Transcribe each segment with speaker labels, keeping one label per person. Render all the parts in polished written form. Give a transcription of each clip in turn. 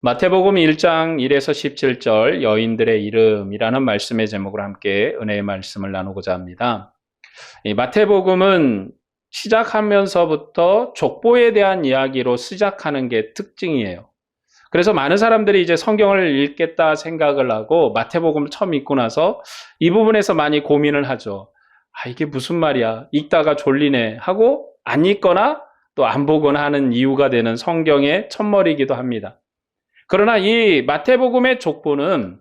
Speaker 1: 마태복음 1장 1에서 17절 여인들의 이름이라는 말씀의 제목으로 함께 은혜의 말씀을 나누고자 합니다. 이 마태복음은 시작하면서부터 족보에 대한 이야기로 시작하는 게 특징이에요. 그래서 많은 사람들이 이제 성경을 읽겠다 생각을 하고 마태복음을 처음 읽고 나서 이 부분에서 많이 고민을 하죠. 이게 무슨 말이야? 읽다가 졸리네 하고 안 읽거나 또 안 보거나 하는 이유가 되는 성경의 첫머리이기도 합니다. 그러나 이 마태복음의 족보는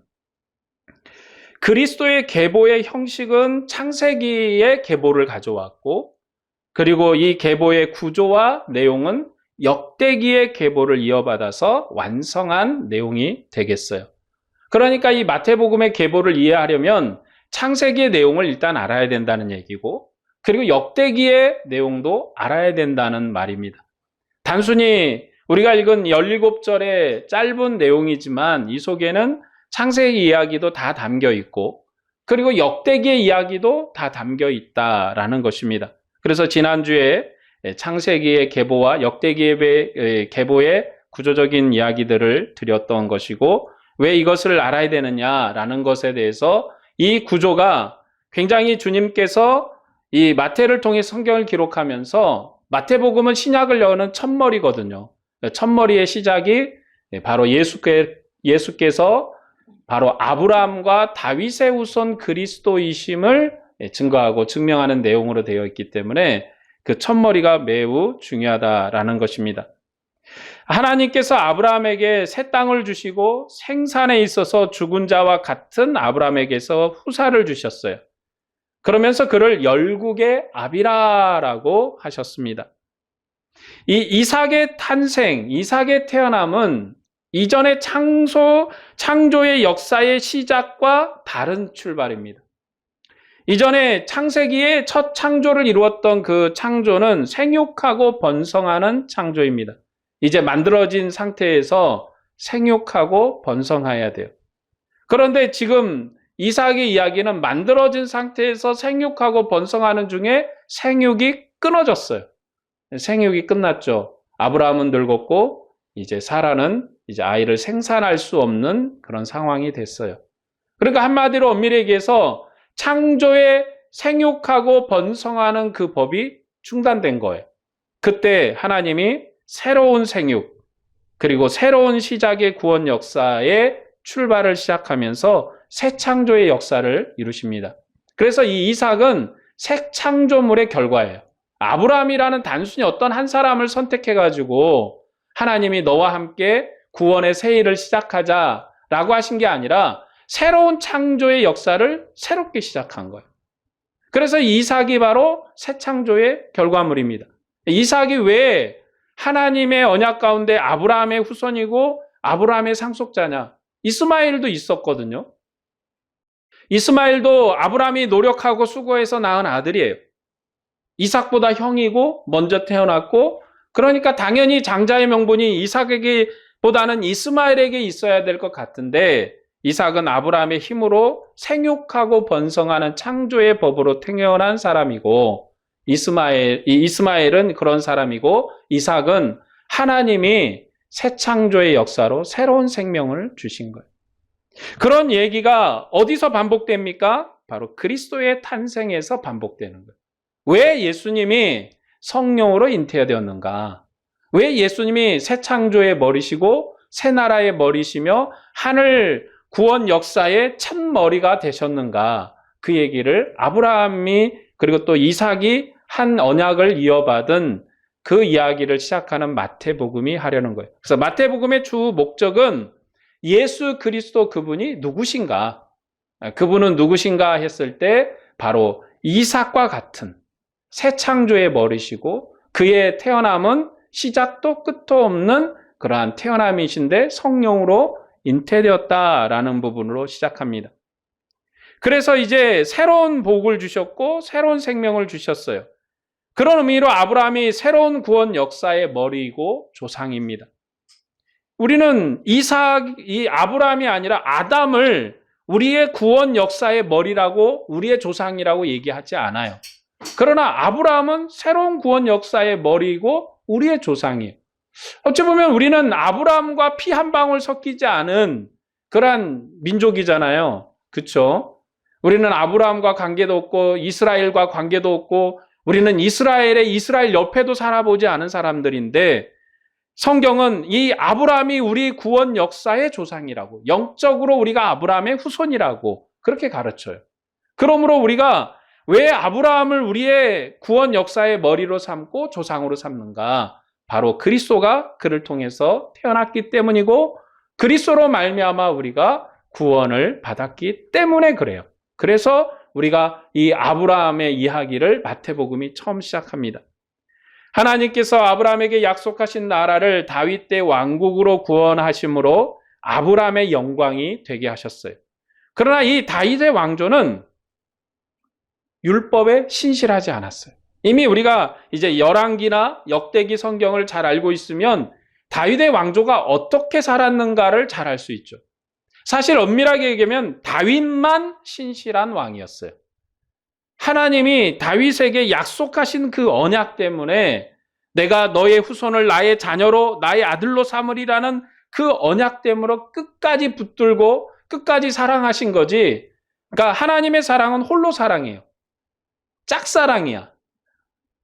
Speaker 1: 그리스도의 계보의 형식은 창세기의 계보를 가져왔고, 그리고 이 계보의 구조와 내용은 역대기의 계보를 이어받아서 완성한 내용이 되겠어요. 그러니까 이 마태복음의 계보를 이해하려면 창세기의 내용을 일단 알아야 된다는 얘기고, 그리고 역대기의 내용도 알아야 된다는 말입니다. 단순히 우리가 읽은 17절의 짧은 내용이지만 이 속에는 창세기 이야기도 다 담겨 있고, 그리고 역대기의 이야기도 다 담겨 있다라는 것입니다. 그래서 지난주에 창세기의 계보와 역대기의 계보의 구조적인 이야기들을 드렸던 것이고, 왜 이것을 알아야 되느냐라는 것에 대해서 이 구조가 굉장히 주님께서 이 마태를 통해 성경을 기록하면서 마태복음은 신약을 여는 첫머리거든요. 첫머리의 시작이 바로 예수께서 바로 아브라함과 다윗의 후손 그리스도이심을 증거하고 증명하는 내용으로 되어 있기 때문에 그 첫머리가 매우 중요하다라는 것입니다. 하나님께서 아브라함에게 새 땅을 주시고 생산에 있어서 죽은 자와 같은 아브라함에게서 후사를 주셨어요. 그러면서 그를 열국의 아비라라고 하셨습니다. 이 이삭의 탄생, 이삭의 태어남은 이전의 창조의 역사의 시작과 다른 출발입니다. 이전에 창세기의 첫 창조를 이루었던 그 창조는 생육하고 번성하는 창조입니다. 이제 만들어진 상태에서 생육하고 번성해야 돼요. 그런데 지금 이삭의 이야기는 만들어진 상태에서 생육하고 번성하는 중에 생육이 끊어졌어요. 생육이 끝났죠. 아브라함은 늙었고 이제 사라는 이제 아이를 생산할 수 없는 그런 상황이 됐어요. 그러니까 한마디로 엄밀히 얘기해서 창조에 생육하고 번성하는 그 법이 중단된 거예요. 그때 하나님이 새로운 생육 그리고 새로운 시작의 구원 역사의 출발을 시작하면서 새 창조의 역사를 이루십니다. 그래서 이 이삭은 새 창조물의 결과예요. 아브라함이라는 단순히 어떤 한 사람을 선택해가지고 하나님이 너와 함께 구원의 새 일을 시작하자라고 하신 게 아니라 새로운 창조의 역사를 새롭게 시작한 거예요. 그래서 이삭이 바로 새 창조의 결과물입니다. 이삭이 왜 하나님의 언약 가운데 아브라함의 후손이고 아브라함의 상속자냐? 이스마엘도 있었거든요. 이스마엘도 아브라함이 노력하고 수고해서 낳은 아들이에요. 이삭보다 형이고 먼저 태어났고, 그러니까 당연히 장자의 명분이 이삭에게보다는 이스마엘에게 있어야 될 것 같은데, 이삭은 아브라함의 힘으로 생육하고 번성하는 창조의 법으로 태어난 사람이고, 이스마엘은 그런 사람이고, 이삭은 하나님이 새 창조의 역사로 새로운 생명을 주신 거예요. 그런 얘기가 어디서 반복됩니까? 바로 그리스도의 탄생에서 반복되는 거예요. 왜 예수님이 성령으로 잉태되었는가? 왜 예수님이 새 창조의 머리시고 새 나라의 머리시며 하늘 구원 역사의 첫 머리가 되셨는가? 그 얘기를 아브라함이 그리고 또 이삭이 한 언약을 이어받은 그 이야기를 시작하는 마태복음이 하려는 거예요. 그래서 마태복음의 주 목적은 예수 그리스도 그분이 누구신가? 그분은 누구신가 했을 때 바로 이삭과 같은 새 창조의 머리시고 그의 태어남은 시작도 끝도 없는 그러한 태어남이신데 성령으로 잉태되었다라는 부분으로 시작합니다. 그래서 이제 새로운 복을 주셨고 새로운 생명을 주셨어요. 그런 의미로 아브라함이 새로운 구원 역사의 머리이고 조상입니다. 우리는 이 아브라함이 아니라 아담을 우리의 구원 역사의 머리라고 우리의 조상이라고 얘기하지 않아요. 그러나 아브라함은 새로운 구원 역사의 머리이고 우리의 조상이에요. 어찌 보면 우리는 아브라함과 피 한 방울 섞이지 않은 그러한 민족이잖아요. 그렇죠? 우리는 아브라함과 관계도 없고 이스라엘과 관계도 없고 우리는 이스라엘 옆에도 살아보지 않은 사람들인데 성경은 이 아브라함이 우리 구원 역사의 조상이라고, 영적으로 우리가 아브라함의 후손이라고 그렇게 가르쳐요. 그러므로 우리가 왜 아브라함을 우리의 구원 역사의 머리로 삼고 조상으로 삼는가? 바로 그리스도가 그를 통해서 태어났기 때문이고 그리스도로 말미암아 우리가 구원을 받았기 때문에 그래요. 그래서 우리가 이 아브라함의 이야기를 마태복음이 처음 시작합니다. 하나님께서 아브라함에게 약속하신 나라를 다윗 때 왕국으로 구원하심으로 아브라함의 영광이 되게 하셨어요. 그러나 이 다윗의 왕조는 율법에 신실하지 않았어요. 이미 우리가 이제 열왕기나 역대기 성경을 잘 알고 있으면 다윗의 왕조가 어떻게 살았는가를 잘 알 수 있죠. 사실 엄밀하게 얘기하면 다윗만 신실한 왕이었어요. 하나님이 다윗에게 약속하신 그 언약 때문에 내가 너의 후손을 나의 자녀로 나의 아들로 삼으리라는 그 언약 때문에 끝까지 붙들고 끝까지 사랑하신 거지. 그러니까 하나님의 사랑은 홀로 사랑이에요. 짝사랑이야.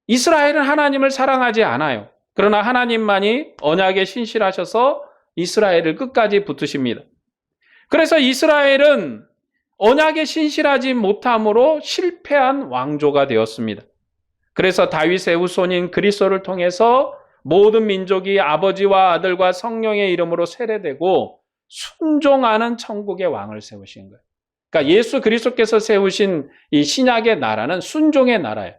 Speaker 1: 이스라엘은 하나님을 사랑하지 않아요. 그러나 하나님만이 언약에 신실하셔서 이스라엘을 끝까지 붙으십니다. 그래서 이스라엘은 언약에 신실하지 못함으로 실패한 왕조가 되었습니다. 그래서 다윗의 후손인 그리스도를 통해서 모든 민족이 아버지와 아들과 성령의 이름으로 세례되고 순종하는 천국의 왕을 세우신 거예요. 그러니까 예수 그리스도께서 세우신 이 신약의 나라는 순종의 나라예요.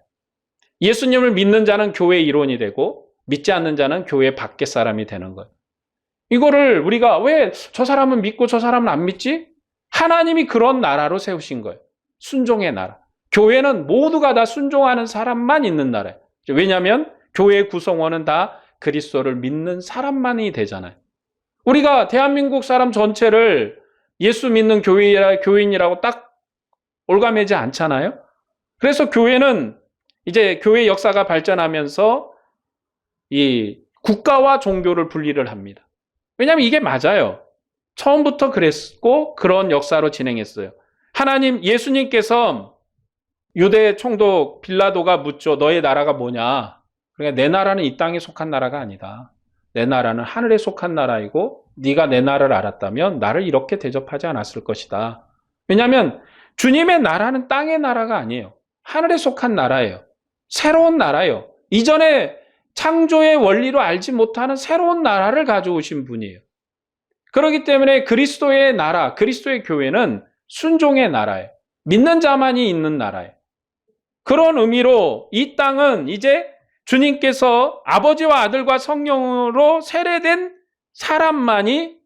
Speaker 1: 예수님을 믿는 자는 교회의 일원이 되고 믿지 않는 자는 교회 밖의 사람이 되는 거예요. 이거를 우리가 왜 저 사람은 믿고 저 사람은 안 믿지? 하나님이 그런 나라로 세우신 거예요. 순종의 나라. 교회는 모두가 다 순종하는 사람만 있는 나라예요. 왜냐하면 교회의 구성원은 다 그리스도를 믿는 사람만이 되잖아요. 우리가 대한민국 사람 전체를 예수 믿는 교인이라고 딱 올가매지 않잖아요. 그래서 교회는 이제 교회 역사가 발전하면서 이 국가와 종교를 분리를 합니다. 왜냐하면 이게 맞아요. 처음부터 그랬고 그런 역사로 진행했어요. 예수님께서 유대 총독 빌라도가 묻죠. 너의 나라가 뭐냐? 그러니까 내 나라는 이 땅에 속한 나라가 아니다. 내 나라는 하늘에 속한 나라이고 네가 내 나라를 알았다면 나를 이렇게 대접하지 않았을 것이다. 왜냐하면 주님의 나라는 땅의 나라가 아니에요. 하늘에 속한 나라예요. 새로운 나라예요. 이전에 창조의 원리로 알지 못하는 새로운 나라를 가져오신 분이에요. 그렇기 때문에 그리스도의 나라, 그리스도의 교회는 순종의 나라예요. 믿는 자만이 있는 나라예요. 그런 의미로 이 땅은 이제 주님께서 아버지와 아들과 성령으로 세례된 사람만이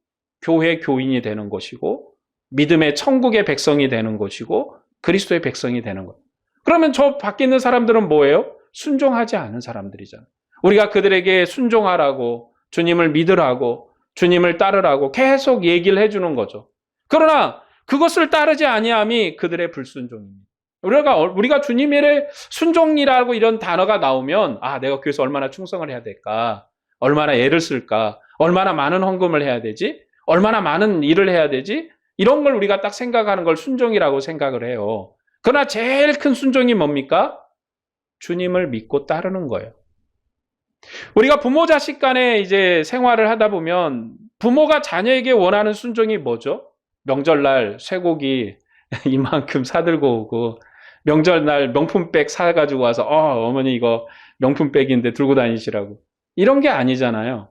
Speaker 1: 교회 교인이 되는 것이고 믿음의 천국의 백성이 되는 것이고 그리스도의 백성이 되는 거예요. 그러면 저 밖에 있는 사람들은 뭐예요? 순종하지 않은 사람들이잖아요. 우리가 그들에게 순종하라고 주님을 믿으라고 주님을 따르라고 계속 얘기를 해주는 거죠. 그러나 그것을 따르지 아니함이 그들의 불순종입니다. 우리가 주님의 순종이라고 이런 단어가 나오면 내가 교회에서 얼마나 충성을 해야 될까? 얼마나 애를 쓸까? 얼마나 많은 헌금을 해야 되지? 얼마나 많은 일을 해야 되지? 이런 걸 우리가 딱 생각하는 걸 순종이라고 생각을 해요. 그러나 제일 큰 순종이 뭡니까? 주님을 믿고 따르는 거예요. 우리가 부모 자식 간에 이제 생활을 하다 보면 부모가 자녀에게 원하는 순종이 뭐죠? 명절날 쇠고기 이만큼 사들고 오고 명절날 명품백 사가지고 와서 어머니 이거 명품백인데 들고 다니시라고. 이런 게 아니잖아요.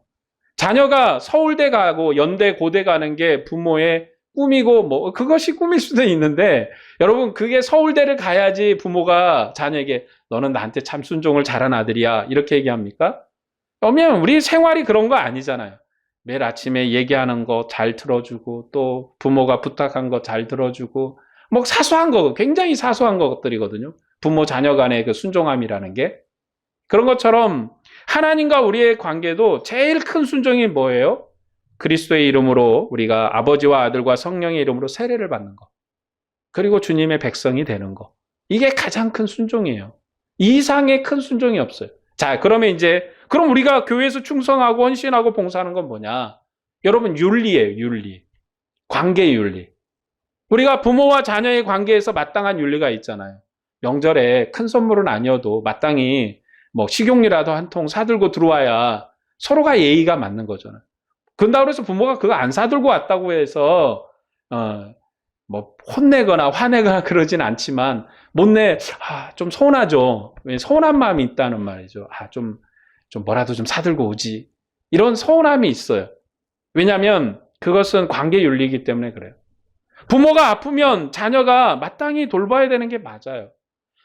Speaker 1: 자녀가 서울대 가고 연대 고대 가는 게 부모의 꿈이고 그것이 꿈일 수도 있는데 여러분 그게 서울대를 가야지 부모가 자녀에게 너는 나한테 참 순종을 잘한 아들이야 이렇게 얘기합니까? 그러면 우리 생활이 그런 거 아니잖아요. 매일 아침에 얘기하는 거 잘 들어주고 또 부모가 부탁한 거 잘 들어주고 사소한 거 굉장히 사소한 것들이거든요. 부모 자녀 간의 그 순종함이라는 게 그런 것처럼 하나님과 우리의 관계도 제일 큰 순종이 뭐예요? 그리스도의 이름으로 우리가 아버지와 아들과 성령의 이름으로 세례를 받는 거. 그리고 주님의 백성이 되는 거. 이게 가장 큰 순종이에요. 이 이상의 큰 순종이 없어요. 자, 그러면 이제 그럼 우리가 교회에서 충성하고 헌신하고 봉사하는 건 뭐냐? 여러분, 윤리예요, 윤리. 관계 윤리. 우리가 부모와 자녀의 관계에서 마땅한 윤리가 있잖아요. 명절에 큰 선물은 아니어도 마땅히 뭐 식용유라도 한 통 사들고 들어와야 서로가 예의가 맞는 거잖아요. 그런다고 해서 부모가 그거 안 사들고 왔다고 해서 뭐 혼내거나 화내거나 그러진 않지만 좀 서운하죠. 서운한 마음이 있다는 말이죠. 좀 뭐라도 좀 사들고 오지. 이런 서운함이 있어요. 왜냐하면 그것은 관계 윤리이기 때문에 그래요. 부모가 아프면 자녀가 마땅히 돌봐야 되는 게 맞아요.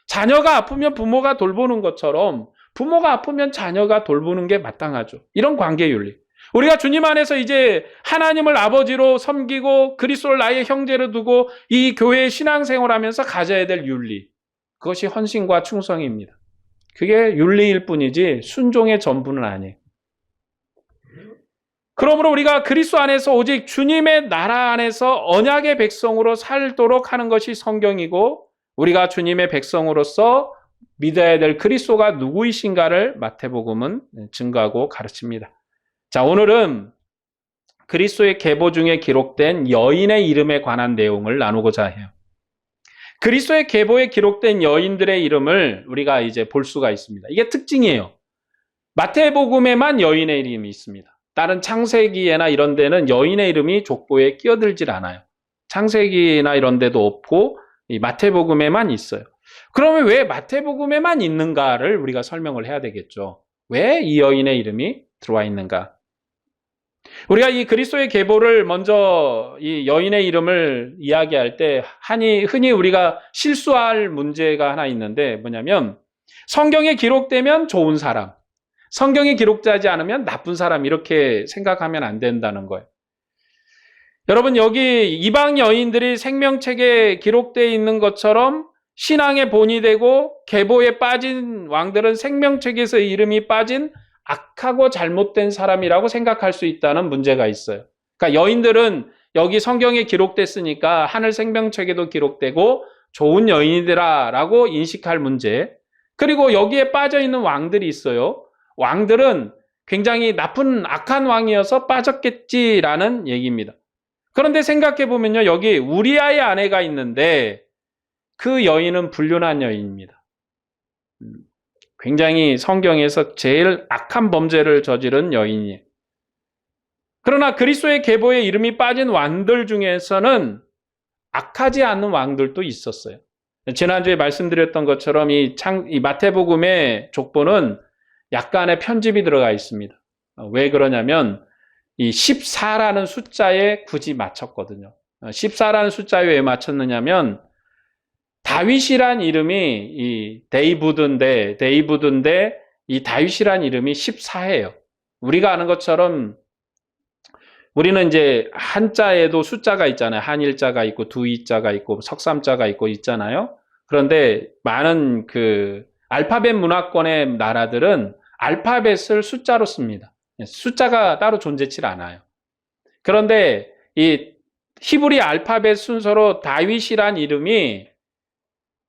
Speaker 1: 자녀가 아프면 부모가 돌보는 것처럼 부모가 아프면 자녀가 돌보는 게 마땅하죠. 이런 관계 윤리. 우리가 주님 안에서 이제 하나님을 아버지로 섬기고 그리스도를 나의 형제로 두고 이 교회의 신앙생활하면서 가져야 될 윤리. 그것이 헌신과 충성입니다. 그게 윤리일 뿐이지 순종의 전부는 아니에요. 그러므로 우리가 그리스도 안에서 오직 주님의 나라 안에서 언약의 백성으로 살도록 하는 것이 성경이고 우리가 주님의 백성으로서 믿어야 될 그리스도가 누구이신가를 마태복음은 증거하고 가르칩니다. 자, 오늘은 그리스도의 계보 중에 기록된 여인의 이름에 관한 내용을 나누고자 해요. 그리스도의 계보에 기록된 여인들의 이름을 우리가 이제 볼 수가 있습니다. 이게 특징이에요. 마태복음에만 여인의 이름이 있습니다. 다른 창세기에나 이런 데는 여인의 이름이 족보에 끼어들질 않아요. 창세기나 이런 데도 없고 이 마태복음에만 있어요. 그러면 왜 마태복음에만 있는가를 우리가 설명을 해야 되겠죠. 왜 이 여인의 이름이 들어와 있는가? 우리가 이 그리스도의 계보를 먼저 이 여인의 이름을 이야기할 때 흔히 우리가 실수할 문제가 하나 있는데 뭐냐면 성경에 기록되면 좋은 사람, 성경에 기록되지 않으면 나쁜 사람 이렇게 생각하면 안 된다는 거예요. 여러분 여기 이방 여인들이 생명책에 기록되어 있는 것처럼 신앙의 본이 되고 계보에 빠진 왕들은 생명책에서 이름이 빠진 악하고 잘못된 사람이라고 생각할 수 있다는 문제가 있어요. 그러니까 여인들은 여기 성경에 기록됐으니까 하늘 생명책에도 기록되고 좋은 여인이더라라고 인식할 문제. 그리고 여기에 빠져 있는 왕들이 있어요. 왕들은 굉장히 나쁜 악한 왕이어서 빠졌겠지라는 얘기입니다. 그런데 생각해 보면요. 여기 우리아의 아내가 있는데 그 여인은 불륜한 여인입니다. 굉장히 성경에서 제일 악한 범죄를 저지른 여인이에요. 그러나 그리스도의 계보에 이름이 빠진 왕들 중에서는 악하지 않은 왕들도 있었어요. 지난주에 말씀드렸던 것처럼 이 마태복음의 족보는 약간의 편집이 들어가 있습니다. 왜 그러냐면 이 14라는 숫자에 굳이 맞췄거든요. 14라는 숫자에 왜 맞췄느냐면 다윗이란 이름이 이 데이브드인데 이 다윗이란 이름이 14예요. 우리가 아는 것처럼 우리는 이제 한자에도 숫자가 있잖아요. 한일자가 있고 두이자가 있고 석삼자가 있고 있잖아요. 그런데 많은 그 알파벳 문화권의 나라들은 알파벳을 숫자로 씁니다. 숫자가 따로 존재치 않아요. 그런데 이 히브리 알파벳 순서로 다윗이란 이름이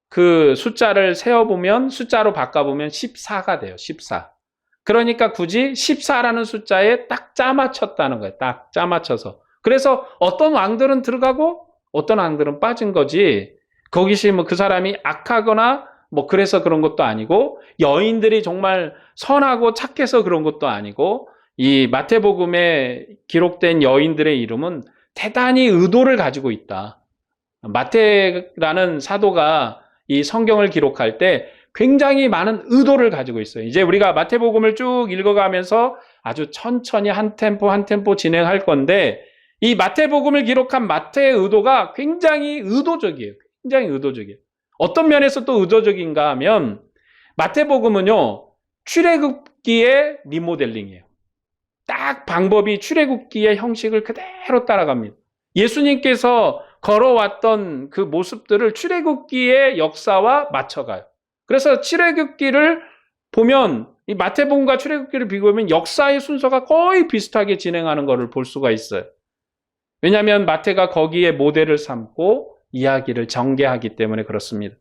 Speaker 1: 그 숫자를 세어보면 숫자로 바꿔보면 14가 돼요. 14. 그러니까 굳이 14라는 숫자에 딱 짜맞췄다는 거예요. 딱 짜맞춰서. 그래서 어떤 왕들은 들어가고 어떤 왕들은 빠진 거지. 거기서 뭐 그 사람이 악하거나 뭐 그래서 그런 것도 아니고 여인들이 정말 선하고 착해서 그런 것도 아니고 이 마태복음에 기록된 여인들의 이름은 대단히 의도를 가지고 있다. 마태라는 사도가 이 성경을 기록할 때 굉장히 많은 의도를 가지고 있어요. 이제 우리가 마태복음을 쭉 읽어가면서 아주 천천히 한 템포 진행할 건데 이 마태복음을 기록한 마태의 의도가 굉장히 의도적이에요. 굉장히 의도적이에요. 어떤 면에서 또 의도적인가 하면 마태복음은요. 출애굽기의 리모델링이에요. 딱 방법이 출애굽기의 형식을 그대로 따라갑니다. 예수님께서 걸어왔던 그 모습들을 출애굽기의 역사와 맞춰가요. 그래서 출애굽기를 보면 이 마태복음과 출애굽기를 비교하면 역사의 순서가 거의 비슷하게 진행하는 것을 볼 수가 있어요. 왜냐하면 마태가 거기에 모델을 삼고 이야기를 전개하기 때문에 그렇습니다.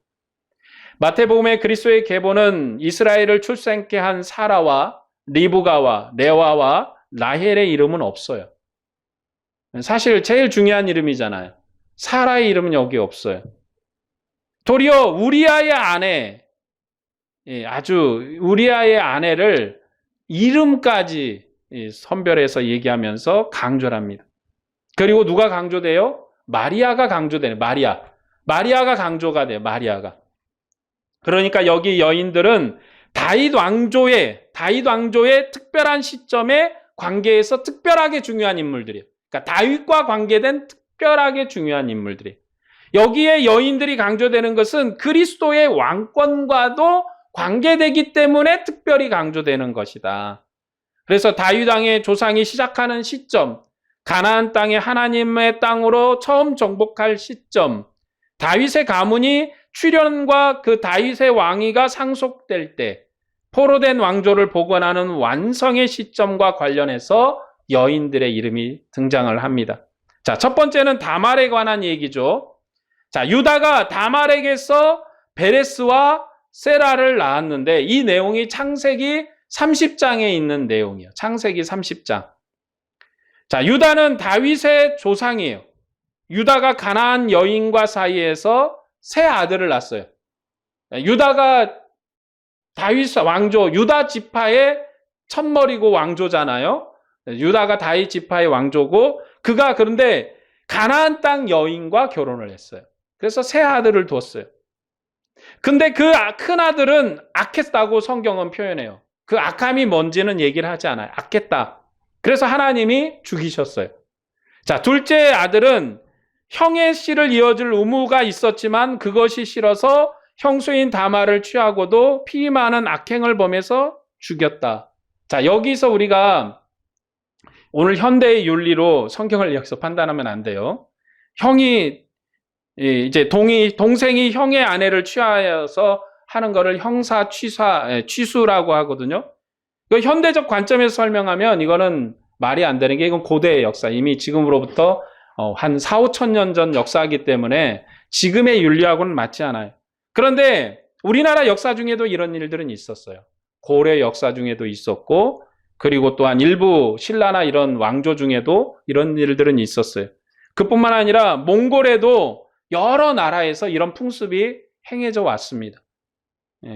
Speaker 1: 마태복음의 그리스도의 계보는 이스라엘을 출생케 한 사라와 리브가와 레와와 라헬의 이름은 없어요. 사실 제일 중요한 이름이잖아요. 사라의 이름은 여기 없어요. 도리어 우리아의 아내, 아주 우리아의 아내를 이름까지 선별해서 얘기하면서 강조를 합니다. 그리고 누가 강조돼요? 마리아가 강조되네. 마리아가 강조가 돼요. 마리아가. 그러니까 여기 여인들은 다윗 왕조의 특별한 시점에 관계에서 특별하게 중요한 인물들이에요. 그러니까 다윗과 관계된 특별하게 중요한 인물들이에요. 여기에 여인들이 강조되는 것은 그리스도의 왕권과도 관계되기 때문에 특별히 강조되는 것이다. 그래서 다윗 왕의 조상이 시작하는 시점, 가나안 땅에 하나님의 땅으로 처음 정복할 시점, 다윗의 가문이 출현과 그 다윗의 왕위가 상속될 때 포로된 왕조를 복원하는 완성의 시점과 관련해서 여인들의 이름이 등장을 합니다. 자, 첫 번째는 다말에 관한 얘기죠. 자, 유다가 다말에게서 베레스와 세라를 낳았는데 이 내용이 창세기 30장에 있는 내용이에요. 창세기 30장. 자, 유다는 다윗의 조상이에요. 유다가 가나안 여인과 사이에서 세 아들을 낳았어요. 유다가 다윗 왕조, 유다 지파의 첫머리고 왕조잖아요. 유다가 다윗 지파의 왕조고 그가 그런데 가나안 땅 여인과 결혼을 했어요. 그래서 세 아들을 두었어요. 근데 그 큰 아들은 악했다고 성경은 표현해요. 그 악함이 뭔지는 얘기를 하지 않아요. 악했다. 그래서 하나님이 죽이셨어요. 자, 둘째 아들은 형의 씨를 이어줄 의무가 있었지만 그것이 싫어서 형수인 다말을 취하고도 피 많은 악행을 범해서 죽였다. 자, 여기서 우리가 오늘 현대의 윤리로 성경을 여기서 판단하면 안 돼요. 형이 이제 동생이 형의 아내를 취하여서 하는 거를 형사 취수라고 하거든요. 그 현대적 관점에서 설명하면 이거는 말이 안 되는 게 이건 고대의 역사. 이미 지금으로부터 한 4, 5천 년 전 역사이기 때문에 지금의 윤리하고는 맞지 않아요. 그런데 우리나라 역사 중에도 이런 일들은 있었어요. 고려 역사 중에도 있었고 그리고 또한 일부 신라나 이런 왕조 중에도 이런 일들은 있었어요. 그뿐만 아니라 몽골에도 여러 나라에서 이런 풍습이 행해져 왔습니다.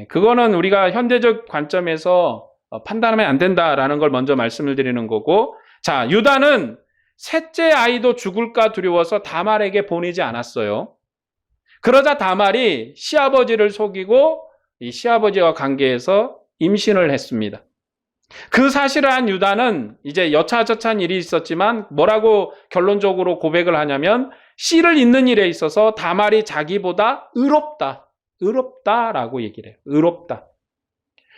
Speaker 1: 그거는 우리가 현대적 관점에서 판단하면 안 된다라는 걸 먼저 말씀을 드리는 거고, 자, 유다는 셋째 아이도 죽을까 두려워서 다말에게 보내지 않았어요. 그러자 다말이 시아버지를 속이고 이 시아버지와 관계해서 임신을 했습니다. 그 사실을 한 유다는 이제 여차저차한 일이 있었지만 뭐라고 결론적으로 고백을 하냐면 씨를 잇는 일에 있어서 다말이 자기보다 의롭다라고 얘기를 해요. 의롭다.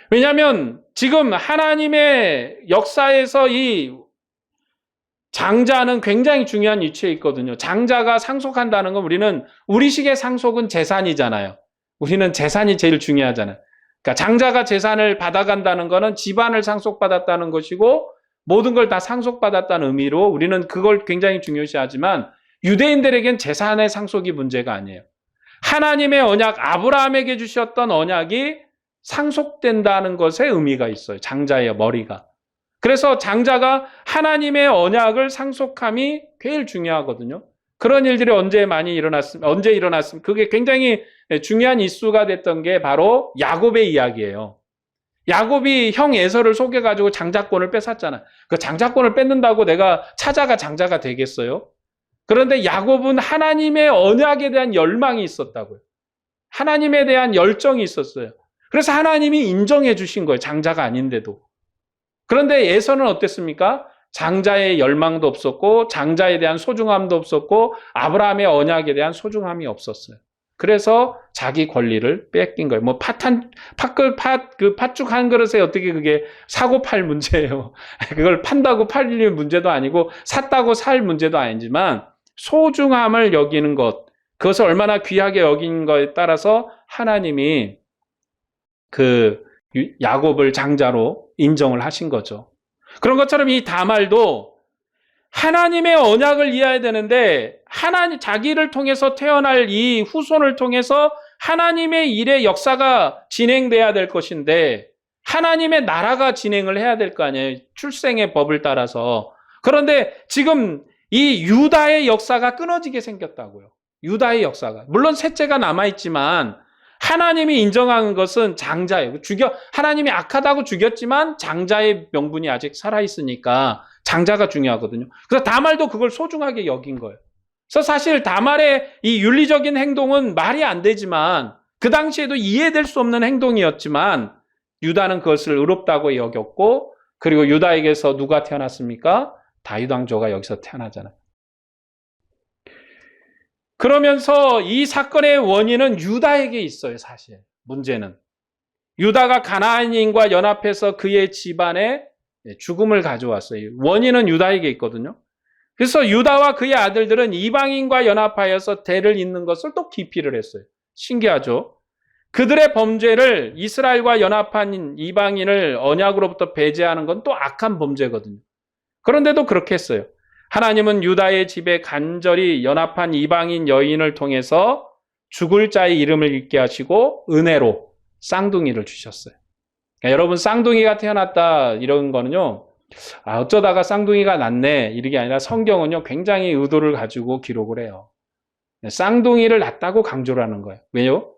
Speaker 1: 왜냐하면 지금 하나님의 역사에서 이 장자는 굉장히 중요한 위치에 있거든요. 장자가 상속한다는 건 우리는 우리식의 상속은 재산이잖아요. 우리는 재산이 제일 중요하잖아요. 그러니까 장자가 재산을 받아간다는 것은 집안을 상속받았다는 것이고 모든 걸 다 상속받았다는 의미로 우리는 그걸 굉장히 중요시하지만 유대인들에겐 재산의 상속이 문제가 아니에요. 하나님의 언약, 아브라함에게 주셨던 언약이 상속된다는 것에 의미가 있어요. 장자의 머리가. 그래서 장자가 하나님의 언약을 상속함이 제일 중요하거든요. 그런 일들이 언제 일어났으면 그게 굉장히 중요한 이슈가 됐던 게 바로 야곱의 이야기예요. 야곱이 형 에서를 속여가지고 장자권을 뺏었잖아. 그 장자권을 뺏는다고 내가 차자가 장자가 되겠어요? 그런데 야곱은 하나님의 언약에 대한 열망이 있었다고요. 하나님에 대한 열정이 있었어요. 그래서 하나님이 인정해 주신 거예요. 장자가 아닌데도. 그런데 에서는 어땠습니까? 장자의 열망도 없었고 장자에 대한 소중함도 없었고 아브라함의 언약에 대한 소중함이 없었어요. 그래서 자기 권리를 뺏긴 거예요. 뭐 팥죽 한 그릇에 어떻게 그게 사고 팔 문제예요. 그걸 판다고 팔릴 문제도 아니고 샀다고 살 문제도 아니지만 소중함을 여기는 것, 그것을 얼마나 귀하게 여긴 거에 따라서 하나님이 그 야곱을 장자로 인정을 하신 거죠. 그런 것처럼 이 다말도 하나님의 언약을 이해해야 되는데 자기를 통해서 태어날 이 후손을 통해서 하나님의 일의 역사가 진행돼야 될 것인데 하나님의 나라가 진행을 해야 될 거 아니에요. 출생의 법을 따라서. 그런데 지금 이 유다의 역사가 끊어지게 생겼다고요. 유다의 역사가. 물론 셋째가 남아있지만 하나님이 인정하는 것은 장자예요. 하나님이 악하다고 죽였지만 장자의 명분이 아직 살아있으니까 장자가 중요하거든요. 그래서 다말도 그걸 소중하게 여긴 거예요. 그래서 사실 다말의 이 윤리적인 행동은 말이 안 되지만 그 당시에도 이해될 수 없는 행동이었지만 유다는 그것을 의롭다고 여겼고, 그리고 유다에게서 누가 태어났습니까? 다윗 왕조가 여기서 태어나잖아요. 그러면서 이 사건의 원인은 유다에게 있어요. 사실 문제는 유다가 가나안인과 연합해서 그의 집안에 죽음을 가져왔어요. 원인은 유다에게 있거든요. 그래서 유다와 그의 아들들은 이방인과 연합하여서 대를 잇는 것을 또 기피를 했어요. 신기하죠? 그들의 범죄를, 이스라엘과 연합한 이방인을 언약으로부터 배제하는 건 또 악한 범죄거든요. 그런데도 그렇게 했어요. 하나님은 유다의 집에 간절히 연합한 이방인 여인을 통해서 죽을 자의 이름을 읽게 하시고 은혜로 쌍둥이를 주셨어요. 그러니까 여러분, 쌍둥이가 태어났다 이런 거는요, 어쩌다가 쌍둥이가 났네 이게 아니라 성경은요 굉장히 의도를 가지고 기록을 해요. 쌍둥이를 낳았다고 강조를 하는 거예요. 왜요?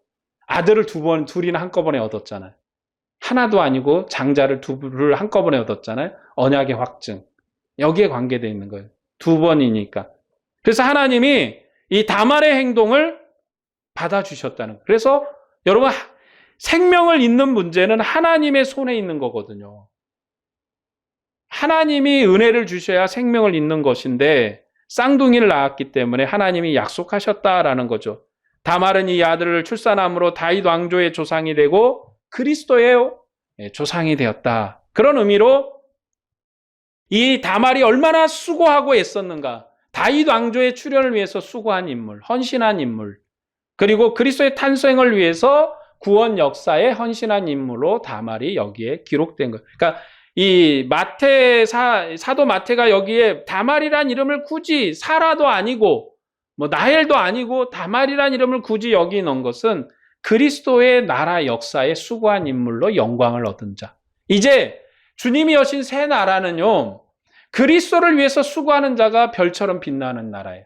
Speaker 1: 아들을 둘이나 한꺼번에 얻었잖아요. 하나도 아니고 장자를 둘을 한꺼번에 얻었잖아요. 언약의 확증. 여기에 관계되어 있는 거예요. 두 번이니까. 그래서 하나님이 이 다말의 행동을 받아주셨다는 거예요. 그래서 여러분, 생명을 잇는 문제는 하나님의 손에 있는 거거든요. 하나님이 은혜를 주셔야 생명을 잇는 것인데 쌍둥이를 낳았기 때문에 하나님이 약속하셨다라는 거죠. 다말은 이 아들을 출산함으로 다윗 왕조의 조상이 되고 그리스도의 조상이 되었다. 그런 의미로 이 다말이 얼마나 수고하고 애썼는가. 다윗 왕조의 출현을 위해서 수고한 인물, 헌신한 인물, 그리고 그리스도의 탄생을 위해서 구원 역사에 헌신한 인물로 다말이 여기에 기록된 거예요. 그러니까 이 사도 마태가 여기에 다말이란 이름을 굳이 사라도 아니고 나헬도 아니고 다말이란 이름을 굳이 여기 넣은 것은 그리스도의 나라 역사에 수고한 인물로 영광을 얻은 자. 이제 주님이 여신 새 나라는요, 그리스도를 위해서 수고하는 자가 별처럼 빛나는 나라예요.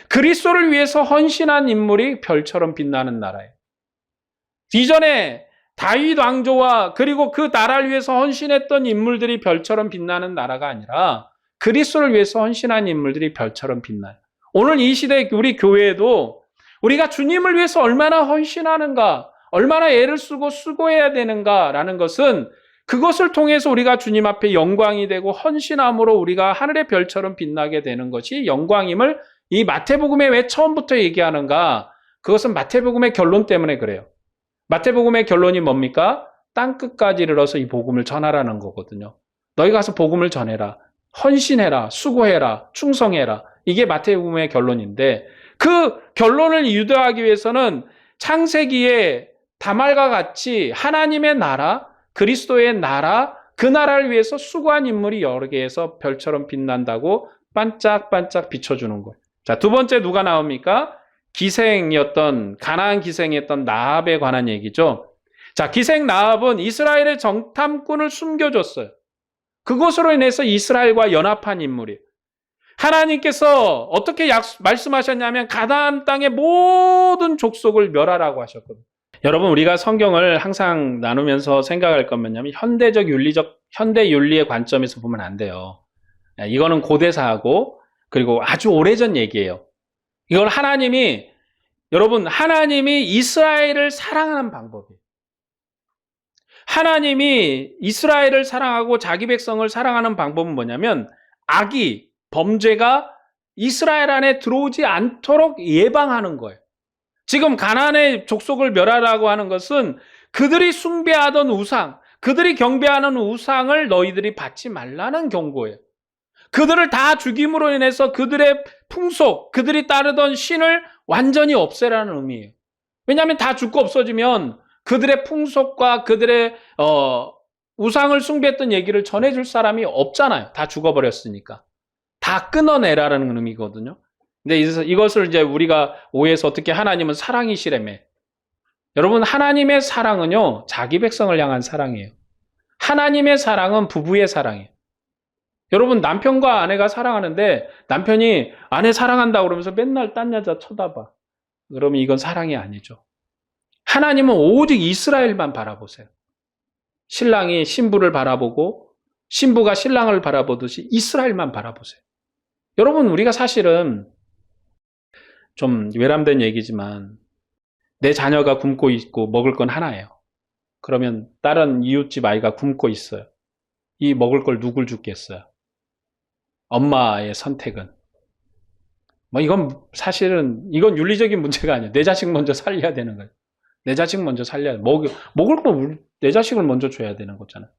Speaker 1: 그리스도를 위해서 헌신한 인물이 별처럼 빛나는 나라예요. 이전에 다윗 왕조와 그리고 그 나라를 위해서 헌신했던 인물들이 별처럼 빛나는 나라가 아니라 그리스도를 위해서 헌신한 인물들이 별처럼 빛나요. 오늘 이 시대 우리 교회에도 우리가 주님을 위해서 얼마나 헌신하는가, 얼마나 애를 쓰고 수고해야 되는가라는 것은 그것을 통해서 우리가 주님 앞에 영광이 되고 헌신함으로 우리가 하늘의 별처럼 빛나게 되는 것이 영광임을 이 마태복음에 왜 처음부터 얘기하는가? 그것은 마태복음의 결론 때문에 그래요. 마태복음의 결론이 뭡니까? 땅끝까지 이르러서 이 복음을 전하라는 거거든요. 너희 가서 복음을 전해라. 헌신해라. 수고해라. 충성해라. 이게 마태복음의 결론인데 그 결론을 유도하기 위해서는 창세기에 다말과 같이 하나님의 나라, 그리스도의 나라, 그 나라를 위해서 수고한 인물이 여러 개에서 별처럼 빛난다고 반짝반짝 비춰주는 거예요. 자, 두 번째 누가 나옵니까? 기생이었던, 가나안 기생이었던 나합에 관한 얘기죠. 자, 기생 나합은 이스라엘의 정탐꾼을 숨겨줬어요. 그것으로 인해서 이스라엘과 연합한 인물이에요. 하나님께서 어떻게 말씀하셨냐면 가나안 땅의 모든 족속을 멸하라고 하셨거든요. 여러분, 우리가 성경을 항상 나누면서 생각할 건 뭐냐면 현대 윤리의 관점에서 보면 안 돼요. 이거는 고대사하고 그리고 아주 오래전 얘기예요. 이건 하나님이 이스라엘을 사랑하는 방법이에요. 하나님이 이스라엘을 사랑하고 자기 백성을 사랑하는 방법은 뭐냐면 범죄가 이스라엘 안에 들어오지 않도록 예방하는 거예요. 지금 가나안의 족속을 멸하라고 하는 것은 그들이 숭배하던 우상, 그들이 경배하는 우상을 너희들이 받지 말라는 경고예요. 그들을 다 죽임으로 인해서 그들의 풍속, 그들이 따르던 신을 완전히 없애라는 의미예요. 왜냐하면 다 죽고 없어지면 그들의 풍속과 그들의 우상을 숭배했던 얘기를 전해줄 사람이 없잖아요. 다 죽어버렸으니까. 다 끊어내라는 의미거든요. 근데 이것을 이제 우리가 오해해서 어떻게 하나님은 사랑이시라며. 여러분, 하나님의 사랑은요, 자기 백성을 향한 사랑이에요. 하나님의 사랑은 부부의 사랑이에요. 여러분, 남편과 아내가 사랑하는데 남편이 아내 사랑한다고 그러면서 맨날 딴 여자 쳐다봐. 그러면 이건 사랑이 아니죠. 하나님은 오직 이스라엘만 바라보세요. 신랑이 신부를 바라보고 신부가 신랑을 바라보듯이 이스라엘만 바라보세요. 여러분, 우리가 사실은 좀 외람된 얘기지만 내 자녀가 굶고 있고 먹을 건 하나예요. 그러면 다른 이웃집 아이가 굶고 있어요. 이 먹을 걸 누굴 주겠어요? 엄마의 선택은. 이건 사실은 이건 윤리적인 문제가 아니에요. 내 자식 먼저 살려야 되는 거예요. 내 자식 먼저 살려야 돼. 먹을 거 내 자식을 먼저 줘야 되는 거잖아요.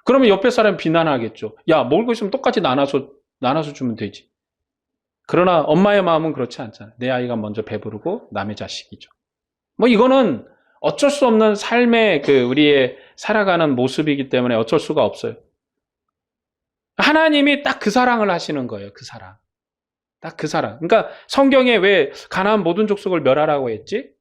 Speaker 1: 그러면 옆에 사람 비난하겠죠. 야, 먹을 거 있으면 똑같이 나눠서 주면 되지. 그러나 엄마의 마음은 그렇지 않잖아요. 내 아이가 먼저 배부르고 남의 자식이죠. 이거는 어쩔 수 없는 삶의 우리의 살아가는 모습이기 때문에 어쩔 수가 없어요. 하나님이 딱 그 사랑을 하시는 거예요. 그 사랑. 딱 그 사랑. 그러니까 성경에 왜 가나안 모든 족속을 멸하라고 했지?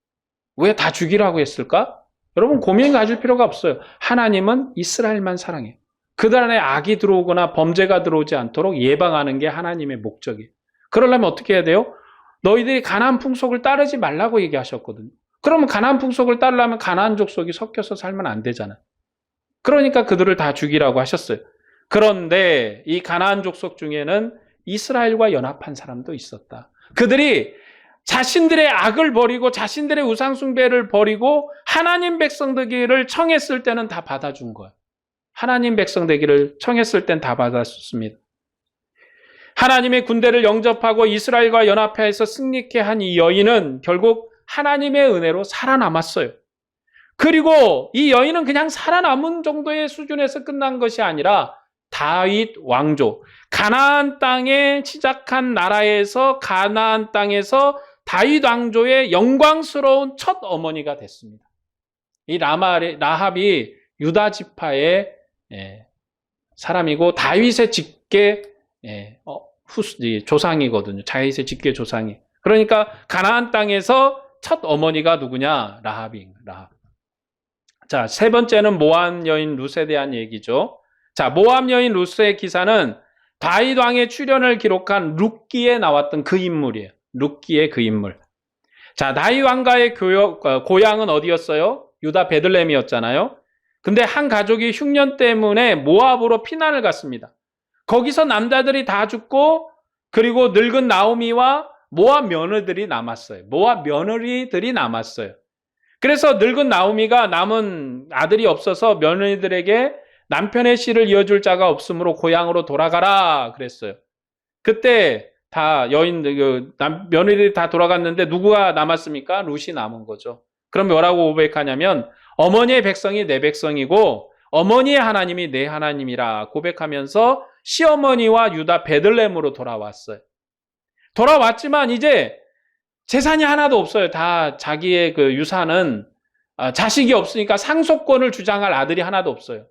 Speaker 1: 왜 다 죽이라고 했을까? 여러분, 고민 가질 필요가 없어요. 하나님은 이스라엘만 사랑해요. 그들 안에 악이 들어오거나 범죄가 들어오지 않도록 예방하는 게 하나님의 목적이에요. 그러려면 어떻게 해야 돼요? 너희들이 가나안 풍속을 따르지 말라고 얘기하셨거든요. 그러면 가나안 풍속을 따르려면 가나안 족속이 섞여서 살면 안 되잖아요. 그러니까 그들을 다 죽이라고 하셨어요. 그런데 이 가나안 족속 중에는 이스라엘과 연합한 사람도 있었다. 그들이 자신들의 악을 버리고 자신들의 우상숭배를 버리고 하나님 백성 되기를 청했을 때는 다 받아준 거예요. 하나님 백성 되기를 청했을 땐 다 받았습니다. 하나님의 군대를 영접하고 이스라엘과 연합해서 승리케 한 이 여인은 결국 하나님의 은혜로 살아남았어요. 그리고 이 여인은 그냥 살아남은 정도의 수준에서 끝난 것이 아니라 다윗 왕조, 가나안 땅에 시작한 나라에서 가나안 땅에서 다윗 왕조의 영광스러운 첫 어머니가 됐습니다. 이 라합이 유다 지파의 사람이고 다윗의 직계 조상이거든요. 다윗의 직계 조상이. 그러니까 가나안 땅에서 첫 어머니가 누구냐? 라합입니다. 라합. 자, 세 번째는 모압 여인 룻에 대한 얘기죠. 자, 모압 여인 룻의 기사는 다윗 왕의 출현을 기록한 룻기에 나왔던 그 인물이에요. 룻기의 그 인물. 자, 다윗 왕가의 고향은 어디였어요? 유다 베들레헴이었잖아요. 근데 한 가족이 흉년 때문에 모압으로 피난을 갔습니다. 거기서 남자들이 다 죽고 그리고 늙은 나오미와 모압 며느리들이 남았어요. 모압 며느리들이 남았어요. 그래서 늙은 나오미가 남은 아들이 없어서 며느리들에게 남편의 씨를 이어줄 자가 없으므로 고향으로 돌아가라 그랬어요. 그때 다 며느리들이 다 돌아갔는데 누구가 남았습니까? 룻이 남은 거죠. 그럼 뭐라고 고백하냐면 어머니의 백성이 내 백성이고 어머니의 하나님이 내 하나님이라 고백하면서 시어머니와 유다 베들레헴으로 돌아왔어요. 돌아왔지만 이제 재산이 하나도 없어요. 다 자기의 유산은 자식이 없으니까 상속권을 주장할 아들이 하나도 없어요.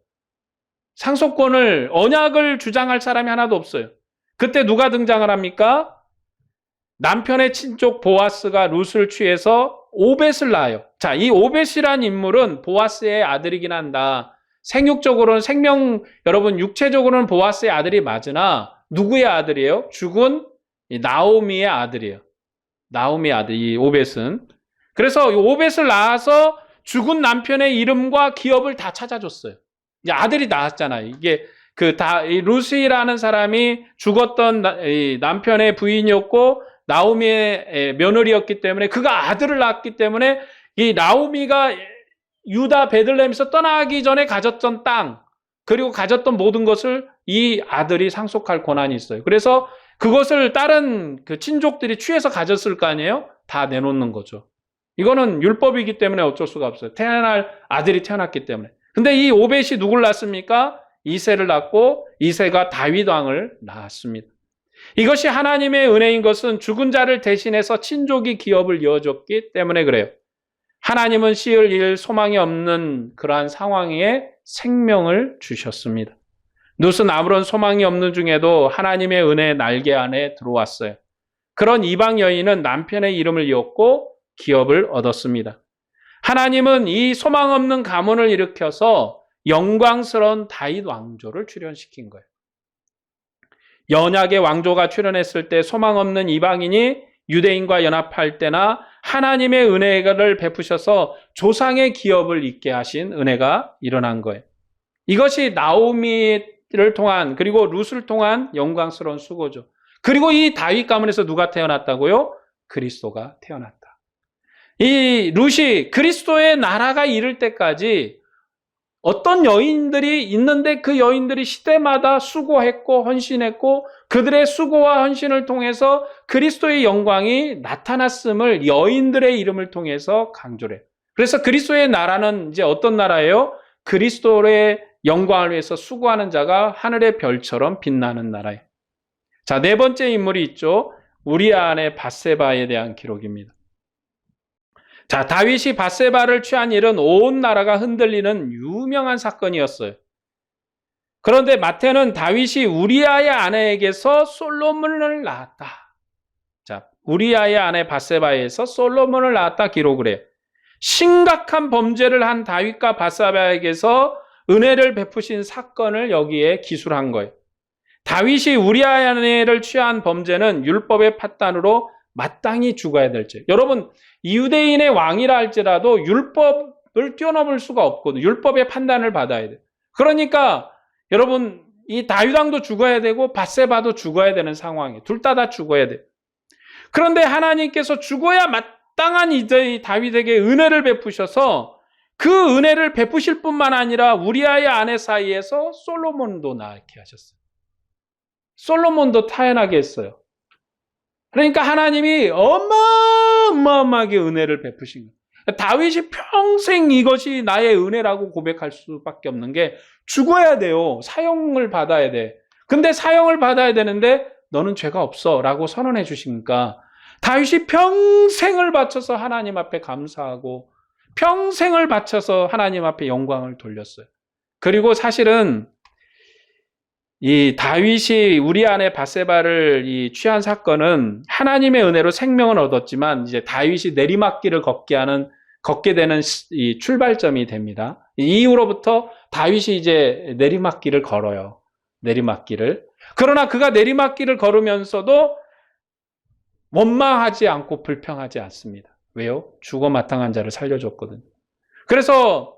Speaker 1: 상속권을 언약을 주장할 사람이 하나도 없어요. 그때 누가 등장을 합니까? 남편의 친족 보아스가 룻을 취해서 오벳을 낳아요. 자, 이 오벳이란 인물은 보아스의 아들이긴 한다. 생육적으로는 여러분 육체적으로는 보아스의 아들이 맞으나 누구의 아들이에요? 죽은 나오미의 아들이에요. 나오미의 아들, 이 오벳은. 그래서 이 오벳을 낳아서 죽은 남편의 이름과 기업을 다 찾아줬어요. 이제 아들이 낳았잖아요. 이게 이 루시라는 사람이 죽었던 남편의 부인이었고 나오미의 며느리였기 때문에 그가 아들을 낳았기 때문에 이 나오미가 유다 베들레헴에서 떠나기 전에 가졌던 땅 그리고 가졌던 모든 것을 이 아들이 상속할 권한이 있어요. 그래서 그것을 다른 친족들이 취해서 가졌을 거 아니에요? 다 내놓는 거죠. 이거는 율법이기 때문에 어쩔 수가 없어요. 태어날 아들이 태어났기 때문에. 근데 이 오벳이 누굴 낳습니까? 이새를 낳고 이새가 다윗 왕을 낳았습니다. 이것이 하나님의 은혜인 것은 죽은 자를 대신해서 친족이 기업을 이어줬기 때문에 그래요. 하나님은 씨를 잃을 소망이 없는 그러한 상황에 생명을 주셨습니다. 룻은 아무런 소망이 없는 중에도 하나님의 은혜의 날개 안에 들어왔어요. 그런 이방 여인은 남편의 이름을 이었고 기업을 얻었습니다. 하나님은 이 소망 없는 가문을 일으켜서 영광스러운 다윗 왕조를 출현시킨 거예요. 연약의 왕조가 출현했을 때 소망 없는 이방인이 유대인과 연합할 때나 하나님의 은혜를 베푸셔서 조상의 기업을 잇게 하신 은혜가 일어난 거예요. 이것이 나오미를 통한, 그리고 룻을 통한 영광스러운 수고죠. 그리고 이 다윗 가문에서 누가 태어났다고요? 그리스도가 태어났다. 이 룻이 그리스도의 나라가 이를 때까지 어떤 여인들이 있는데 그 여인들이 시대마다 수고했고 헌신했고 그들의 수고와 헌신을 통해서 그리스도의 영광이 나타났음을 여인들의 이름을 통해서 강조를 해요. 그래서 그리스도의 나라는 이제 어떤 나라예요? 그리스도의 영광을 위해서 수고하는 자가 하늘의 별처럼 빛나는 나라예요. 자, 네 번째 인물이 있죠. 우리아 아내 밧세바에 대한 기록입니다. 자, 다윗이 밧세바를 취한 일은 온 나라가 흔들리는 유명한 사건이었어요. 그런데 마태는 다윗이 우리아의 아내에게서 솔로몬을 낳았다. 자, 우리아의 아내 밧세바에서 솔로몬을 낳았다 기록을 해요. 심각한 범죄를 한 다윗과 밧세바에게서 은혜를 베푸신 사건을 여기에 기술한 거예요. 다윗이 우리아의 아내를 취한 범죄는 율법의 판단으로 마땅히 죽어야 될 죄. 여러분, 유대인의 왕이라 할지라도 율법을 뛰어넘을 수가 없거든요. 율법의 판단을 받아야 돼요. 그러니까 여러분, 이 다윗 왕도 죽어야 되고 밧세바도 죽어야 되는 상황이에요. 둘 다 죽어야 돼요. 그런데 하나님께서 죽어야 마땅한 이 다윗에게 은혜를 베푸셔서 그 은혜를 베푸실 뿐만 아니라 우리아의 아내 사이에서 솔로몬도 낳게 하셨어요. 솔로몬도 태어나게 했어요. 그러니까 하나님이 어마어마하게 은혜를 베푸신 거예요. 다윗이 평생 이것이 나의 은혜라고 고백할 수밖에 없는 게 죽어야 돼요. 사형을 받아야 돼. 근데 사형을 받아야 되는데 너는 죄가 없어 라고 선언해 주시니까 다윗이 평생을 바쳐서 하나님 앞에 감사하고 평생을 바쳐서 하나님 앞에 영광을 돌렸어요. 그리고 사실은 이 다윗이 우리 아내 밧세바를 취한 사건은 하나님의 은혜로 생명을 얻었지만 이제 다윗이 내리막길을 걷게 되는 이 출발점이 됩니다. 이후로부터 다윗이 이제 내리막길을 걸어요. 내리막길을. 그러나 그가 내리막길을 걸으면서도 원망하지 않고 불평하지 않습니다. 왜요? 죽어 마땅한 자를 살려줬거든요. 그래서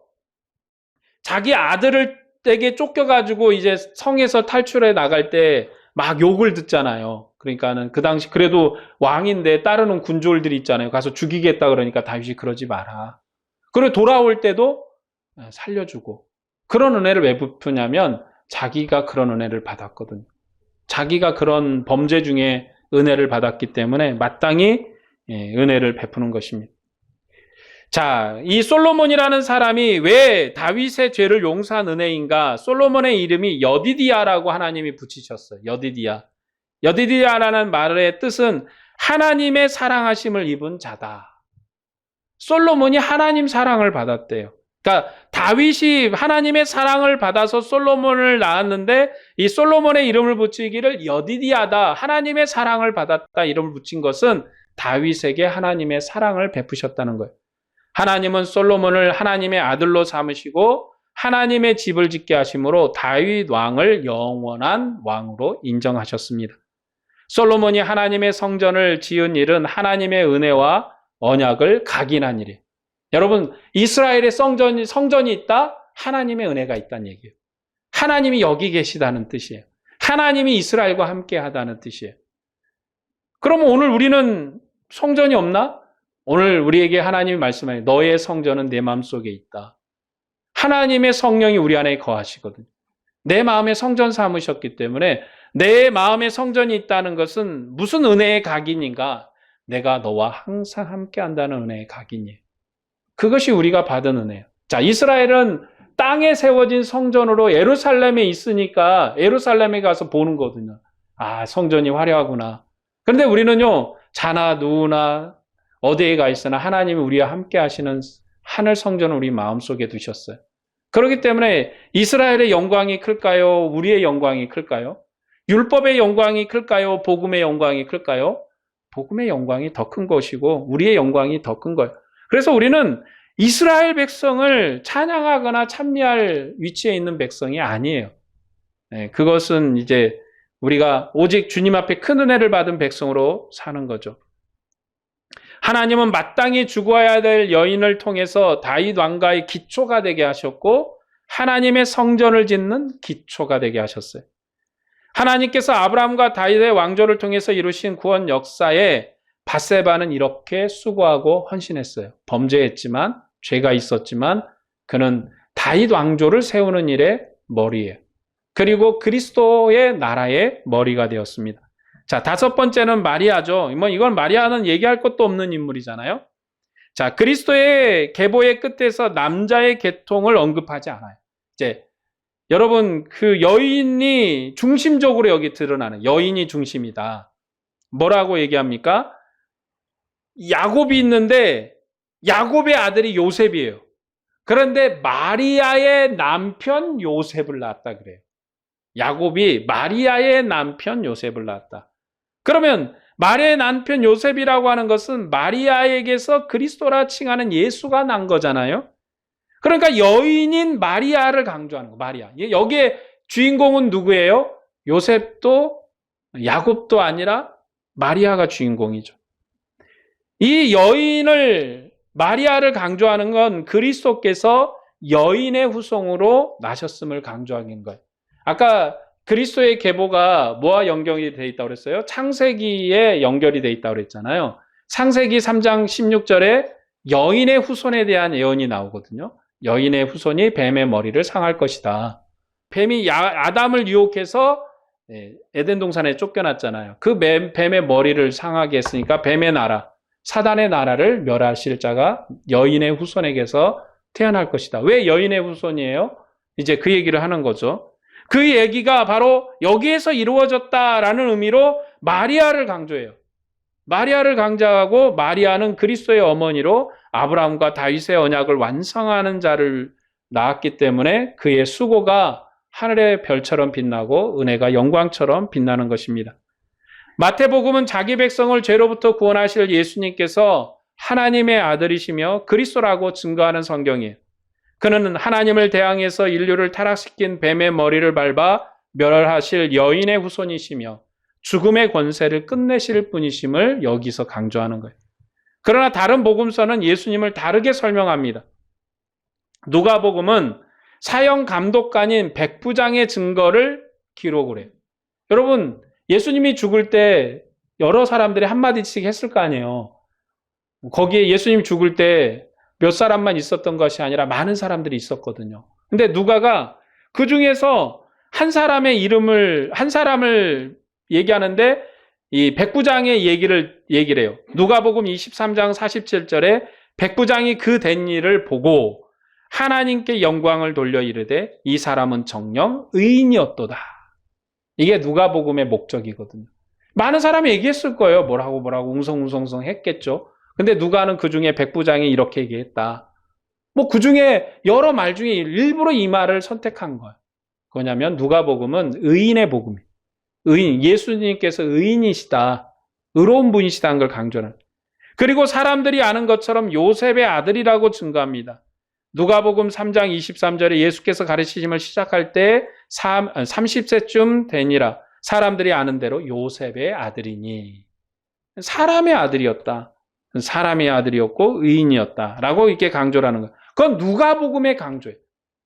Speaker 1: 자기 아들에게 쫓겨가지고 이제 성에서 탈출해 나갈 때 막 욕을 듣잖아요. 그러니까는 그 당시 그래도 왕인데 따르는 군졸들이 있잖아요. 가서 죽이겠다 그러니까 다윗이 그러지 마라. 그리고 돌아올 때도 살려주고. 그런 은혜를 왜 베푸냐면 자기가 그런 은혜를 받았거든요. 자기가 그런 범죄 중에 은혜를 받았기 때문에 마땅히 은혜를 베푸는 것입니다. 자, 이 솔로몬이라는 사람이 왜 다윗의 죄를 용서한 은혜인가? 솔로몬의 이름이 여디디야라고 하나님이 붙이셨어요. 여디디야. 여디디야라는 말의 뜻은 하나님의 사랑하심을 입은 자다. 솔로몬이 하나님 사랑을 받았대요. 그러니까 다윗이 하나님의 사랑을 받아서 솔로몬을 낳았는데 이 솔로몬의 이름을 붙이기를 여디디야다. 하나님의 사랑을 받았다. 이름을 붙인 것은 다윗에게 하나님의 사랑을 베푸셨다는 거예요. 하나님은 솔로몬을 하나님의 아들로 삼으시고 하나님의 집을 짓게 하심으로 다윗 왕을 영원한 왕으로 인정하셨습니다. 솔로몬이 하나님의 성전을 지은 일은 하나님의 은혜와 언약을 각인한 일이에요. 여러분, 이스라엘의 성전이 있다? 하나님의 은혜가 있다는 얘기예요. 하나님이 여기 계시다는 뜻이에요. 하나님이 이스라엘과 함께 하다는 뜻이에요. 그러면 오늘 우리는 성전이 없나? 오늘 우리에게 하나님이 말씀하세요. 너의 성전은 내 마음속에 있다. 하나님의 성령이 우리 안에 거하시거든요. 내 마음에 성전 삼으셨기 때문에 내 마음에 성전이 있다는 것은 무슨 은혜의 각인인가? 내가 너와 항상 함께 한다는 은혜의 각인이에요. 그것이 우리가 받은 은혜예요. 자, 이스라엘은 땅에 세워진 성전으로 예루살렘에 있으니까 예루살렘에 가서 보는 거거든요. 아, 성전이 화려하구나. 그런데 우리는요, 자나 누우나 어디에 가 있으나 하나님이 우리와 함께 하시는 하늘 성전을 우리 마음속에 두셨어요. 그렇기 때문에 이스라엘의 영광이 클까요? 우리의 영광이 클까요? 율법의 영광이 클까요? 복음의 영광이 클까요? 복음의 영광이 더 큰 것이고 우리의 영광이 더 큰 거예요. 그래서 우리는 이스라엘 백성을 찬양하거나 찬미할 위치에 있는 백성이 아니에요. 그것은 이제 우리가 오직 주님 앞에 큰 은혜를 받은 백성으로 사는 거죠. 하나님은 마땅히 죽어야 될 여인을 통해서 다윗 왕가의 기초가 되게 하셨고 하나님의 성전을 짓는 기초가 되게 하셨어요. 하나님께서 아브라함과 다윗의 왕조를 통해서 이루신 구원 역사에 밧세바는 이렇게 수고하고 헌신했어요. 범죄했지만, 죄가 있었지만 그는 다윗 왕조를 세우는 일의 머리예요. 그리고 그리스도의 나라의 머리가 되었습니다. 자, 다섯 번째는 마리아죠. 이건 마리아는 얘기할 것도 없는 인물이잖아요. 자, 그리스도의 계보의 끝에서 남자의 계통을 언급하지 않아요. 이제 여러분, 그 여인이 중심적으로 여기 드러나는, 여인이 중심이다. 뭐라고 얘기합니까? 야곱이 있는데 야곱의 아들이 요셉이에요. 그런데 마리아의 남편 요셉을 낳았다 그래요. 야곱이 마리아의 남편 요셉을 낳았다. 그러면 마리아의 남편 요셉이라고 하는 것은 마리아에게서 그리스도라 칭하는 예수가 난 거잖아요. 그러니까 여인인 마리아를 강조하는 거. 마리아. 여기에 주인공은 누구예요? 요셉도 야곱도 아니라 마리아가 주인공이죠. 이 여인을, 마리아를 강조하는 건 그리스도께서 여인의 후손으로 나셨음을 강조하는 거예요. 아까 그리스도의 계보가 뭐와 연결이 되어 있다고 그랬어요? 창세기에 연결이 되어 있다고 그랬잖아요. 창세기 3장 16절에 여인의 후손에 대한 예언이 나오거든요. 여인의 후손이 뱀의 머리를 상할 것이다. 뱀이 아담을 유혹해서 에덴 동산에 쫓겨났잖아요. 그 뱀의 머리를 상하게 했으니까 뱀의 나라, 사단의 나라를 멸하실 자가 여인의 후손에게서 태어날 것이다. 왜 여인의 후손이에요? 이제 그 얘기를 하는 거죠. 그 얘기가 바로 여기에서 이루어졌다라는 의미로 마리아를 강조해요. 마리아를 강조하고 마리아는 그리스도의 어머니로 아브라함과 다윗의 언약을 완성하는 자를 낳았기 때문에 그의 수고가 하늘의 별처럼 빛나고 은혜가 영광처럼 빛나는 것입니다. 마태복음은 자기 백성을 죄로부터 구원하실 예수님께서 하나님의 아들이시며 그리스도라고 증거하는 성경이에요. 그는 하나님을 대항해서 인류를 타락시킨 뱀의 머리를 밟아 멸하실 여인의 후손이시며 죽음의 권세를 끝내실 분이심을 여기서 강조하는 거예요. 그러나 다른 복음서는 예수님을 다르게 설명합니다. 누가복음은 사형 감독관인 백부장의 증거를 기록을 해요. 여러분, 예수님이 죽을 때 여러 사람들이 한마디씩 했을 거 아니에요. 거기에 예수님 죽을 때 몇 사람만 있었던 것이 아니라 많은 사람들이 있었거든요. 근데 누가가 그 중에서 한 사람을 얘기하는데 이 백부장의 얘기를 해요. 누가복음 23장 47절에 백부장이 그 된 일을 보고 하나님께 영광을 돌려 이르되 이 사람은 정녕 의인이었도다. 이게 누가복음의 목적이거든요. 많은 사람이 얘기했을 거예요. 뭐라고 웅성웅성 했겠죠. 근데 누가는 그 중에 백부장이 이렇게 얘기했다. 그 중에 여러 말 중에 일부러 이 말을 선택한 거예요. 뭐냐면 누가복음은 의인의 복음이에요. 의인, 예수님께서 의인이시다. 의로운 분이시다는 걸 강조하는. 그리고 사람들이 아는 것처럼 요셉의 아들이라고 증거합니다. 누가복음 3장 23절에 예수께서 가르치심을 시작할 때 30세쯤 되니라. 사람들이 아는 대로 요셉의 아들이니. 사람의 아들이었다. 사람의 아들이었고 의인이었다라고 이렇게 강조를 하는 거예요. 그건 누가복음의 강조예요.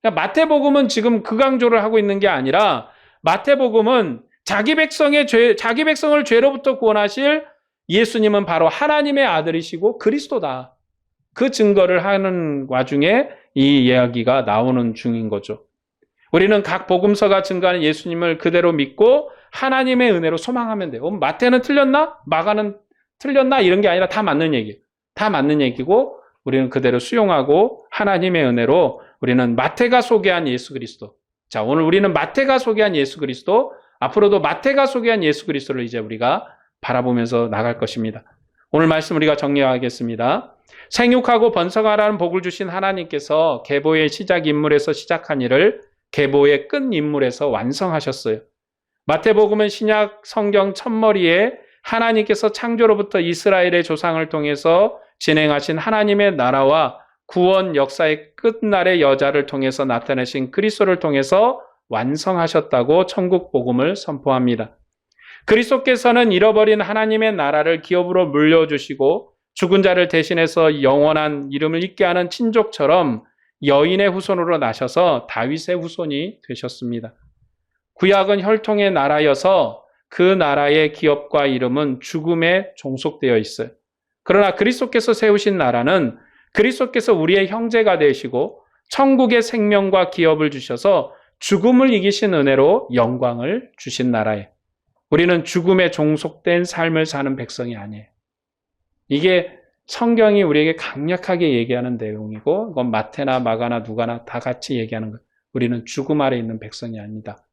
Speaker 1: 그러니까 마태복음은 지금 그 강조를 하고 있는 게 아니라 마태복음은 자기 백성을 죄로부터 구원하실 예수님은 바로 하나님의 아들이시고 그리스도다. 그 증거를 하는 와중에 이 이야기가 나오는 중인 거죠. 우리는 각 복음서가 증거하는 예수님을 그대로 믿고 하나님의 은혜로 소망하면 돼요. 마태는 틀렸나? 마가는 틀렸나? 이런 게 아니라 다 맞는 얘기예요. 다 맞는 얘기고 우리는 그대로 수용하고 하나님의 은혜로 우리는 마태가 소개한 예수 그리스도. 자, 오늘 우리는 마태가 소개한 예수 그리스도, 앞으로도 마태가 소개한 예수 그리스도를 이제 우리가 바라보면서 나갈 것입니다. 오늘 말씀 우리가 정리하겠습니다. 생육하고 번성하라는 복을 주신 하나님께서 계보의 시작 인물에서 시작한 일을 계보의 끝 인물에서 완성하셨어요. 마태복음은 신약 성경 첫머리에 하나님께서 창조로부터 이스라엘의 조상을 통해서 진행하신 하나님의 나라와 구원 역사의 끝날의 여자를 통해서 나타내신 그리스도를 통해서 완성하셨다고 천국 복음을 선포합니다. 그리스도께서는 잃어버린 하나님의 나라를 기업으로 물려주시고 죽은 자를 대신해서 영원한 이름을 잊게 하는 친족처럼 여인의 후손으로 나셔서 다윗의 후손이 되셨습니다. 구약은 혈통의 나라여서 그 나라의 기업과 이름은 죽음에 종속되어 있어요. 그러나 그리스도께서 세우신 나라는 그리스도께서 우리의 형제가 되시고 천국의 생명과 기업을 주셔서 죽음을 이기신 은혜로 영광을 주신 나라예요. 우리는 죽음에 종속된 삶을 사는 백성이 아니에요. 이게 성경이 우리에게 강력하게 얘기하는 내용이고 이건 마태나 마가나 누가나 다 같이 얘기하는 거예요. 우리는 죽음 아래 있는 백성이 아니다.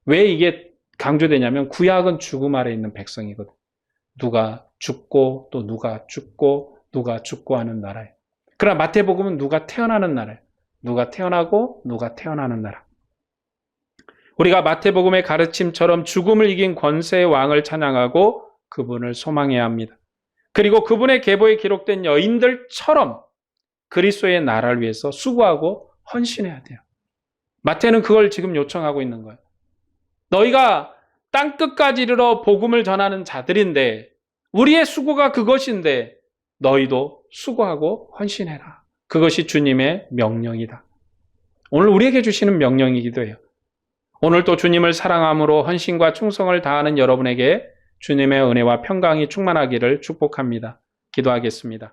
Speaker 1: 왜 이게 강조되냐면 구약은 죽음 아래 있는 백성이거든. 누가 죽고 또 누가 죽고 누가 죽고 하는 나라예요. 그러나 마태복음은 누가 태어나는 나라예요. 누가 태어나고 누가 태어나는 나라. 우리가 마태복음의 가르침처럼 죽음을 이긴 권세의 왕을 찬양하고 그분을 소망해야 합니다. 그리고 그분의 계보에 기록된 여인들처럼 그리스도의 나라를 위해서 수고하고 헌신해야 돼요. 마태는 그걸 지금 요청하고 있는 거예요. 너희가 땅끝까지 이르러 복음을 전하는 자들인데 우리의 수고가 그것인데 너희도 수고하고 헌신해라. 그것이 주님의 명령이다. 오늘 우리에게 주시는 명령이기도 해요. 오늘 또 주님을 사랑함으로 헌신과 충성을 다하는 여러분에게 주님의 은혜와 평강이 충만하기를 축복합니다. 기도하겠습니다.